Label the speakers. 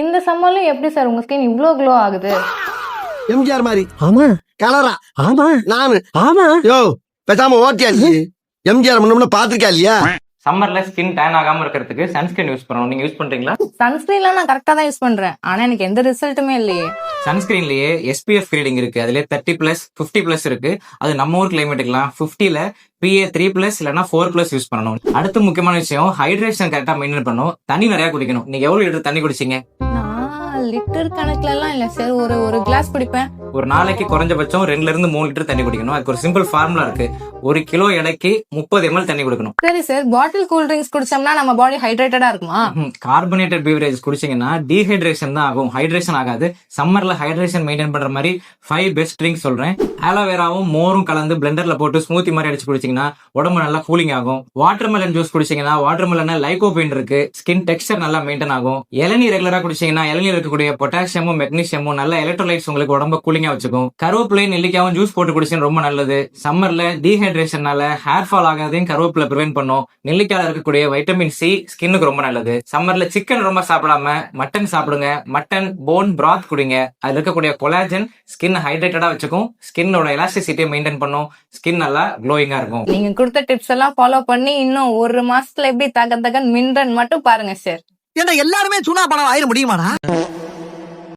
Speaker 1: இந்த சம்மர்லயும் எப்படி சார் உங்க ஸ்கின் இவ்ளோ க்ளோ ஆகுது?
Speaker 2: எம்ஜிஆர் மாதிரி
Speaker 3: ஆமா
Speaker 2: கலரா
Speaker 3: ஆமா
Speaker 2: நானு
Speaker 3: ஆமா.
Speaker 2: யோ பேசாம ஓட்டியா நீ எம்ஜிஆர் முன்னம்னு பாத்திருக்கா இல்லையா?
Speaker 4: சம்மர்ல ஸ்கின் டேன் ஆகாம இருக்கிறதுக்கு சன்ஸ்கிரீன் யூஸ் பண்ணணும். நீங்க யூஸ் பண்றீங்களா?
Speaker 1: சன்ஸ்கிரீன்லாம் நான் கரெக்டா தான் யூஸ் பண்றேன். ஆனா எனக்கு எந்த ரிசல்ட்டுமே இல்லையே.
Speaker 4: சன்ஸ்கிரீன்லயே SPF ரீடிங் இருக்கு. அதுல 30+, 50+ இருக்கு. அது நம்ம ஊர் கிளைமேட்டுக்குலாம் 50ல PA3+ இல்லனா 4+ யூஸ் பண்ணணும். அடுத்து முக்கியமான விஷயம் ஹைட்ரேஷன் கரெக்டா மெயின்டைன் பண்ணணும். தண்ணி நிறைய குடிக்கணும். நீங்க எவ்வளவு லிட்டர் தண்ணி குடிச்சீங்க?
Speaker 1: நான் லிட்டர் கணக்குல எல்லாம் இல்ல சார், ஒரு கிளாஸ் குடிப்பேன்.
Speaker 4: ஒரு நாளைக்கு குறைஞ்சபட்சம் 2ல இருந்து 3 லிட்டர் தண்ணி குடிக்கணும். அதுக்கு ஒரு சிம்பிள் ஃபார்முலா இருக்கு. 1 கிலோ எடைக்கு 30 ml தண்ணி குடிக்கணும்.
Speaker 1: சரி சார், பாட்டில் கூல் ட்ரிங்க்ஸ் குடிச்சோம்னா நம்ம பாடி ஹைட்ரேட்டடா இருக்குமா?
Speaker 4: கார்பனேட்டட் பீவரேஜ் குடிச்சீங்கன்னா டீஹைட்ரேஷன் தான் ஆகும், ஹைட்ரேஷன் ஆகாது. சம்மர்ல ஹைட்ரேஷன் மெயின்டைன் பண்ற மாதிரி 5 பெஸ்ட் ட்ரிங்க்ஸ் சொல்றேன். ஆலோவேராவும் மோரும் கலந்து பிளெண்டர்ல போட்டு ஸ்மூத்தி மாதிரி அடிச்சு குடிச்சீங்கன்னா உடம்பு நல்லா கூலிங் ஆகும். வாட்டர்மெலன் ஜூஸ் குடிச்சீங்கன்னா வாட்டர்மெலன்ல லைகோபீன் இருக்கு, ஸ்கின் டெக்ஸ்சர் நல்லா மெயின்டைன் ஆகும். இளநீர் ரெகுலரா குடிச்சீங்கன்னா இளநீர் இருக்கக்கூடிய பொட்டாசியமும் மெக்னீசியமும் நல்ல எலக்ட்ரோலைட்ஸ் உங்களுக்கு உடம்பு கூலிங்கா வச்சுக்கும். கருவேப்பிலை நெல்லிக்காவும் ஜூஸ் போட்டு குடிச்சா ரொம்ப நல்லது. சம்மர்ல டீஹைட்ரேஷனால ஹேர் ஃபால் ஆகாதையும் கருவேப்பிலை ப்ரிவென்ட் பண்ணும். நெல்லிக்கால இருக்கக்கூடிய வைட்டமின் சி ஸ்கின்னுக்கு ரொம்ப நல்லது. சம்மர்ல சிக்கன் ரொம்ப சாப்பிடாம மட்டன் சாப்பிடுங்க. மட்டன் போன் பிராத் குடிங்க. அதுல இருக்கக்கூடிய கொலாஜன் ஸ்கின் ஹைட்ரேட்டடா வச்சுக்கும். ஸ்கின்னோட எலாஸ்டிசிட்டியை மெயின்டைன் பண்ணும். ஸ்கின் நல்லா க்ளோயிங்கா இருக்கும்.
Speaker 1: நீங்க கொடுத்த டிப்ஸ் எல்லாம் ஃபாலோ பண்ணி இன்னும் 1 மாசத்துல எப்படி தகன் மின்றன் மட்டும் பாருங்க சார்.
Speaker 3: ஏன்டா எல்லாருமே சுனா பணம் ஆயிர முடியுமாடா?